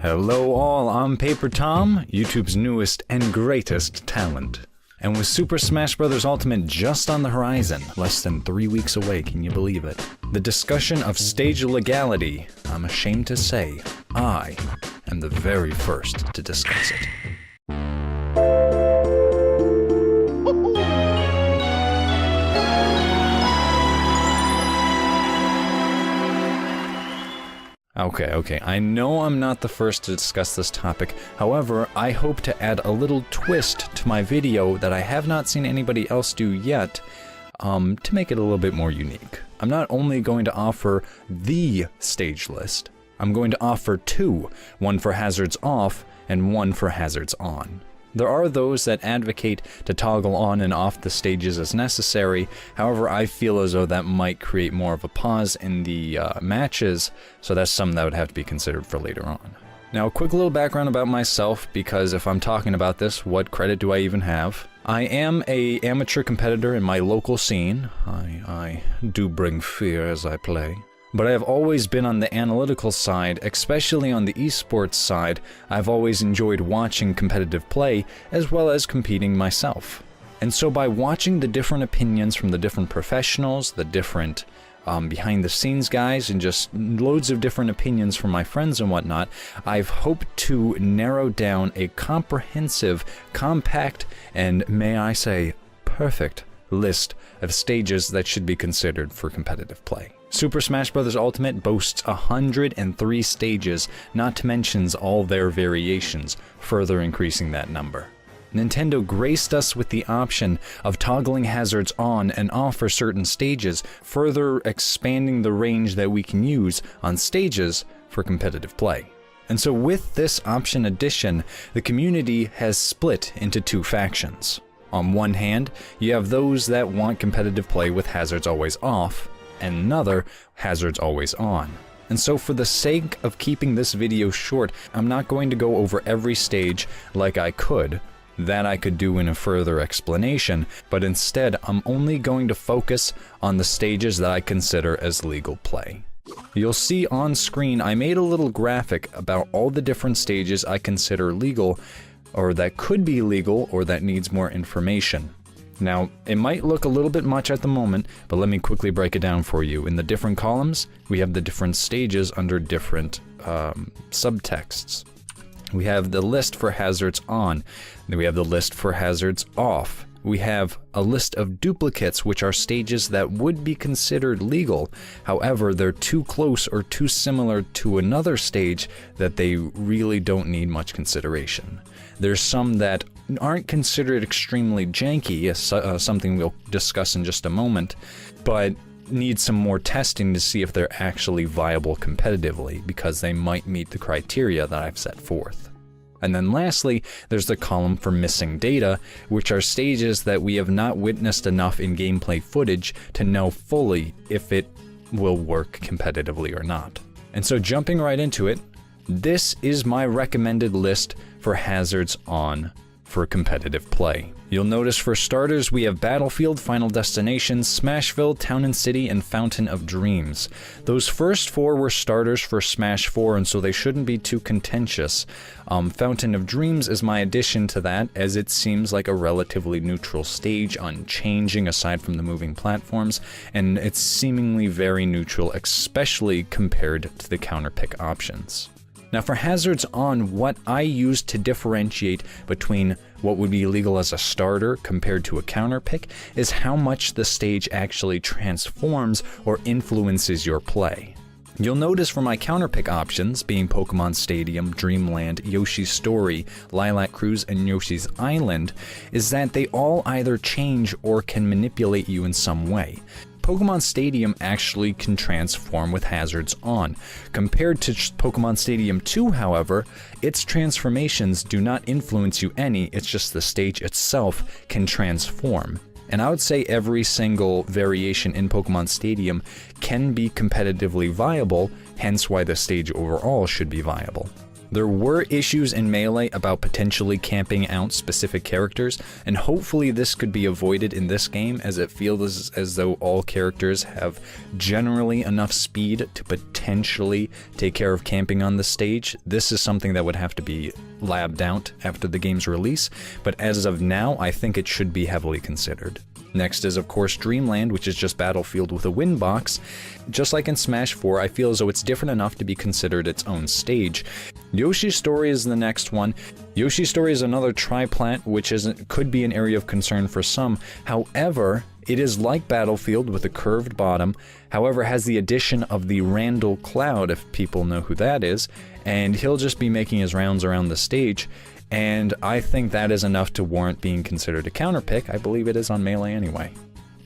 Hello all, I'm Paper Tom, YouTube's newest and greatest talent. And with Super Smash Bros. Ultimate just on the horizon, less than 3 weeks away, can you believe it? The discussion of stage legality, I'm ashamed to say, I am the very first to discuss it. Okay, I know I'm not the first to discuss this topic, however, I hope to add a little twist to my video that I have not seen anybody else do yet, to make it a little bit more unique. I'm not only going to offer the stage list, I'm going to offer two, one for hazards off and one for hazards on. There are those that advocate to toggle on and off the stages as necessary, however I feel as though that might create more of a pause in the matches, so that's something that would have to be considered for later on. Now a quick little background about myself, because if I'm talking about this, what credit do I even have? I am an amateur competitor in my local scene. I do bring fear as I play. But I have always been on the analytical side, especially on the esports side. I've always enjoyed watching competitive play, as well as competing myself. And so by watching the different opinions from the different professionals, the different behind the scenes guys, and just loads of different opinions from my friends and whatnot, I've hoped to narrow down a comprehensive, compact, and may I say, perfect list of stages that should be considered for competitive play. Super Smash Bros. Ultimate boasts 103 stages, not to mention all their variations, further increasing that number. Nintendo graced us with the option of toggling hazards on and off for certain stages, further expanding the range that we can use on stages for competitive play. And so with this option addition, the community has split into two factions. On one hand, you have those that want competitive play with hazards always off, and another, hazards always on. And so for the sake of keeping this video short, I'm not going to go over every stage like I could. That I could do in a further explanation, but instead I'm only going to focus on the stages that I consider as legal play. You'll see on screen I made a little graphic about all the different stages I consider legal, or that could be legal, or that needs more information. Now, it might look a little bit much at the moment, but let me quickly break it down for you. In the different columns, we have the different stages under different subtexts. We have the list for hazards on, then we have the list for hazards off. We have a list of duplicates, which are stages that would be considered legal, however, they're too close or too similar to another stage that they really don't need much consideration. There's some that aren't considered extremely janky, something we'll discuss in just a moment, but need some more testing to see if they're actually viable competitively, because they might meet the criteria that I've set forth. And then lastly, there's the column for missing data, which are stages that we have not witnessed enough in gameplay footage to know fully if it will work competitively or not. And so jumping right into it, this is my recommended list for hazards on for competitive play. You'll notice for starters we have Battlefield, Final Destination, Smashville, Town and City, and Fountain of Dreams. Those first four were starters for Smash 4, and so they shouldn't be too contentious. Fountain of Dreams is my addition to that, as it seems like a relatively neutral stage, unchanging aside from the moving platforms, and it's seemingly very neutral, especially compared to the counterpick options. Now for hazards on, what I use to differentiate between what would be legal as a starter compared to a counterpick is how much the stage actually transforms or influences your play. You'll notice for my counterpick options, being Pokemon Stadium, Dreamland, Yoshi's Story, Lilac Cruise, and Yoshi's Island, is that they all either change or can manipulate you in some way. Pokemon Stadium actually can transform with hazards on. Compared to Pokemon Stadium 2, however, its transformations do not influence you any, it's just the stage itself can transform. And I would say every single variation in Pokemon Stadium can be competitively viable, hence why the stage overall should be viable. There were issues in Melee about potentially camping out specific characters, and hopefully this could be avoided in this game, as it feels as though all characters have generally enough speed to potentially take care of camping on the stage. This is something that would have to be labbed out after the game's release, but as of now, I think it should be heavily considered. Next is, of course, Dreamland, which is just Battlefield with a win box. Just like in Smash 4, I feel as though it's different enough to be considered its own stage. Yoshi's Story is the next one. Yoshi's Story is another triplat, which could be an area of concern for some. However, it is like Battlefield with a curved bottom, however has the addition of the Randall Cloud, if people know who that is, and he'll just be making his rounds around the stage. And I think that is enough to warrant being considered a counter pick. I believe it is on Melee anyway.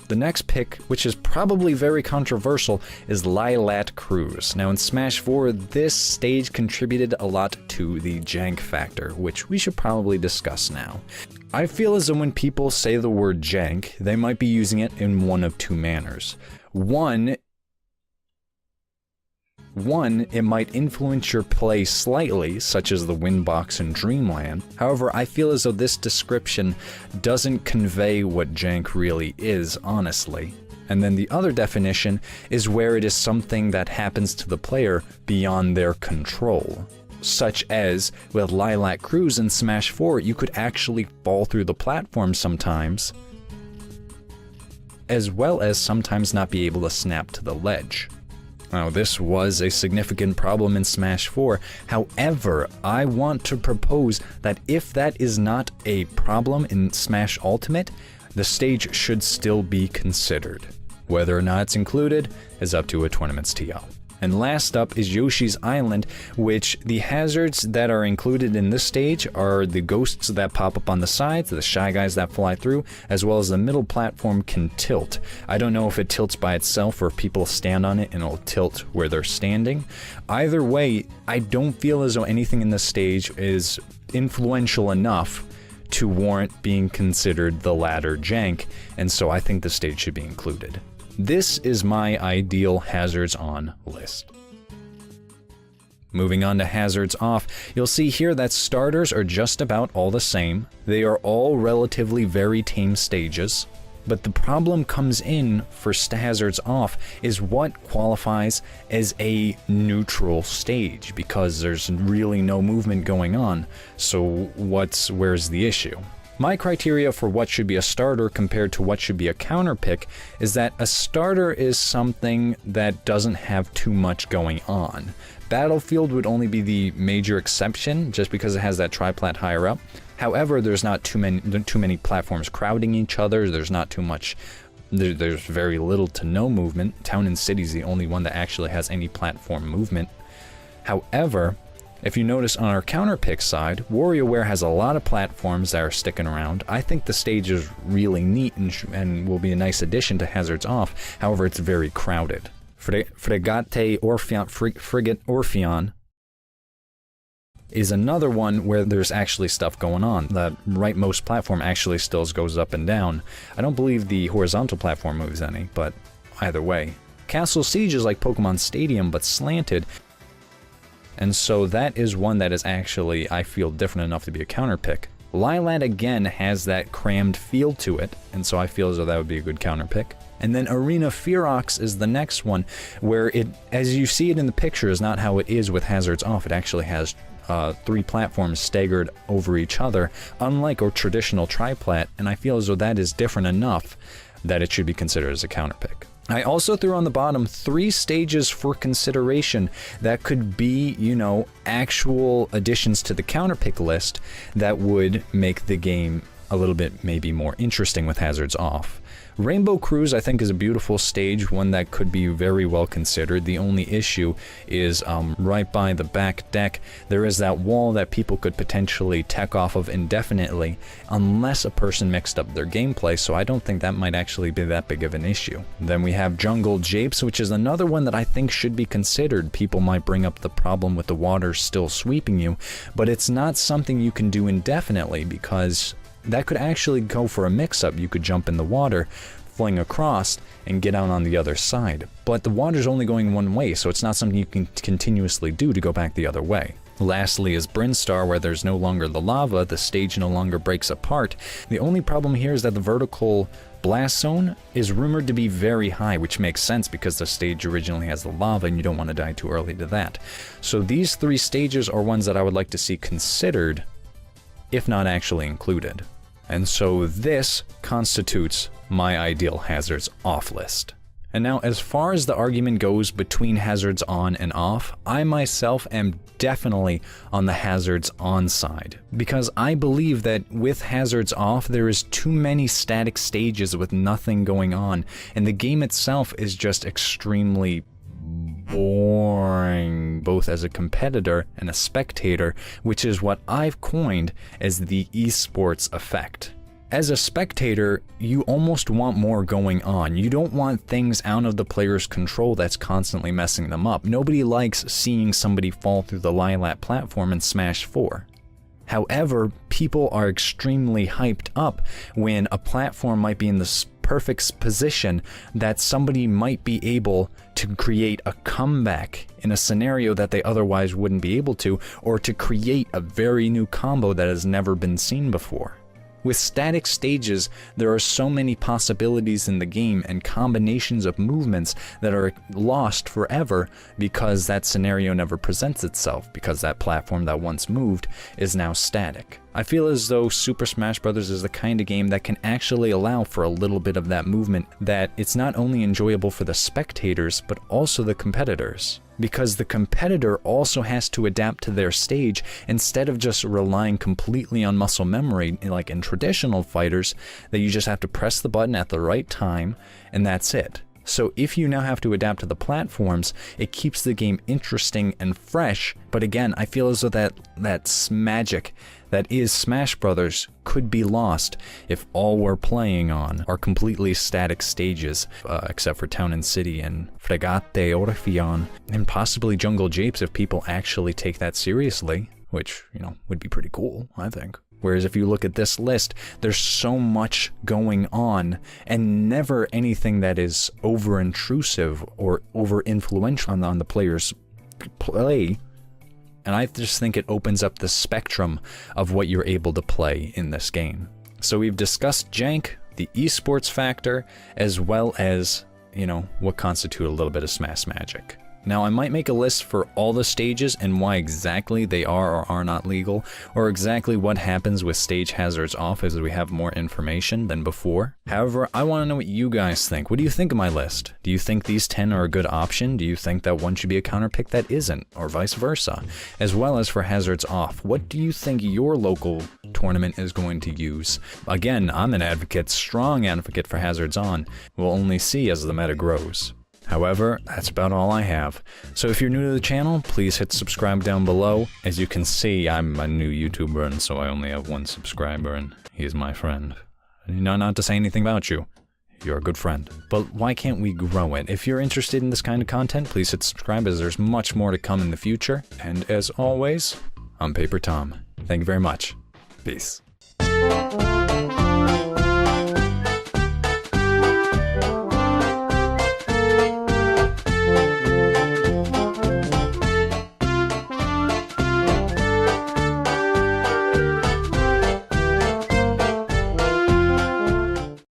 The next pick, which is probably very controversial, is Lylat Cruise. Now in Smash 4, this stage contributed a lot to the jank factor, which we should probably discuss now. I feel as though when people say the word jank, they might be using it in one of two manners. One, it might influence your play slightly, such as the Windbox in Dreamland. However, I feel as though this description doesn't convey what jank really is, honestly. And then the other definition is where it is something that happens to the player beyond their control. Such as, with Lylat Cruise in Smash 4, you could actually fall through the platform sometimes, as well as sometimes not be able to snap to the ledge. Now, this was a significant problem in Smash 4, however, I want to propose that if that is not a problem in Smash Ultimate, the stage should still be considered. Whether or not it's included is up to a tournament's TO. And last up is Yoshi's Island, which the hazards that are included in this stage are the ghosts that pop up on the sides, the Shy Guys that fly through, as well as the middle platform can tilt. I don't know if it tilts by itself or if people stand on it and it'll tilt where they're standing. Either way, I don't feel as though anything in this stage is influential enough to warrant being considered the latter jank, and so I think the stage should be included. This is my ideal hazards on list. Moving on to hazards off, you'll see here that starters are just about all the same. They are all relatively very tame stages. But the problem comes in for hazards off is what qualifies as a neutral stage, because there's really no movement going on. So where's the issue? My criteria for what should be a starter compared to what should be a counter pick is that a starter is something that doesn't have too much going on. Battlefield would only be the major exception just because it has that triplat higher up. However, there's not too many platforms crowding each other. There's not too much. There's very little to no movement. Town and City is the only one that actually has any platform movement. However, if you notice on our counter pick side, WarioWare has a lot of platforms that are sticking around. I think the stage is really neat and will be a nice addition to Hazards Off. However, it's very crowded. Frigate Orpheon is another one where there's actually stuff going on. The rightmost platform actually still goes up and down. I don't believe the horizontal platform moves any, but either way. Castle Siege is like Pokemon Stadium, but slanted. And so that is one that is actually, I feel, different enough to be a counter pick. Lylat again has that crammed feel to it, and so I feel as though that would be a good counter pick. And then Arena Ferox is the next one, where it, as you see it in the picture, is not how it is with Hazards Off. It actually has 3 platforms staggered over each other, unlike a traditional triplat, and I feel as though that is different enough that it should be considered as a counter pick. I also threw on the bottom 3 stages for consideration that could be, you know, actual additions to the counter pick list that would make the game a little bit maybe more interesting with Hazards Off. Rainbow Cruise, I think, is a beautiful stage, one that could be very well considered. The only issue is right by the back deck, there is that wall that people could potentially tech off of indefinitely, unless a person mixed up their gameplay, so I don't think that might actually be that big of an issue. Then we have Jungle Japes, which is another one that I think should be considered. People might bring up the problem with the water still sweeping you, but it's not something you can do indefinitely, because that could actually go for a mix-up. You could jump in the water, fling across, and get out on the other side. But the water's only going one way, so it's not something you can continuously do to go back the other way. Lastly is Brinstar, where there's no longer the lava, the stage no longer breaks apart. The only problem here is that the vertical blast zone is rumored to be very high, which makes sense because the stage originally has the lava and you don't want to die too early to that. So these 3 stages are ones that I would like to see considered, if not actually included. And so this constitutes my ideal hazards off list. And now, as far as the argument goes between hazards on and off, I myself am definitely on the hazards on side. Because I believe that with hazards off, there is too many static stages with nothing going on, and the game itself is just extremely boring, both as a competitor and a spectator, which is what I've coined as the esports effect. As a spectator, you almost want more going on. You don't want things out of the player's control that's constantly messing them up. Nobody likes seeing somebody fall through the Lilat platform and smash 4. However, people are extremely hyped up when a platform might be in the perfect position that somebody might be able to create a comeback in a scenario that they otherwise wouldn't be able to, or to create a very new combo that has never been seen before. With static stages, there are so many possibilities in the game and combinations of movements that are lost forever because that scenario never presents itself, because that platform that once moved is now static. I feel as though Super Smash Bros. Is the kind of game that can actually allow for a little bit of that movement, that it's not only enjoyable for the spectators, but also the competitors. Because the competitor also has to adapt to their stage instead of just relying completely on muscle memory, like in traditional fighters, that you just have to press the button at the right time and that's it. So if you now have to adapt to the platforms, it keeps the game interesting and fresh, but again, I feel as though that magic that is Smash Brothers could be lost if all we're playing on are completely static stages, except for Town and City and Fregate Orpheon, and possibly Jungle Japes if people actually take that seriously, which, you know, would be pretty cool, I think. Whereas if you look at this list, there's so much going on and never anything that is over-intrusive or over-influential on the player's play. And I just think it opens up the spectrum of what you're able to play in this game. So we've discussed jank, the esports factor, as well as, you know, what constitute a little bit of Smash magic. Now, I might make a list for all the stages and why exactly they are or are not legal, or exactly what happens with stage hazards off as we have more information than before. However, I want to know what you guys think. What do you think of my list? Do you think these 10 are a good option? Do you think that one should be a counterpick that isn't, or vice versa? As well as for hazards off, what do you think your local tournament is going to use? Again, I'm an advocate, strong advocate for hazards on. We'll only see as the meta grows. However, that's about all I have. So if you're new to the channel, please hit subscribe down below. As you can see, I'm a new YouTuber, and so I only have 1 subscriber, and he's my friend. Not to say anything about you. You're a good friend. But why can't we grow it? If you're interested in this kind of content, please hit subscribe, as there's much more to come in the future. And as always, I'm Paper Tom. Thank you very much. Peace.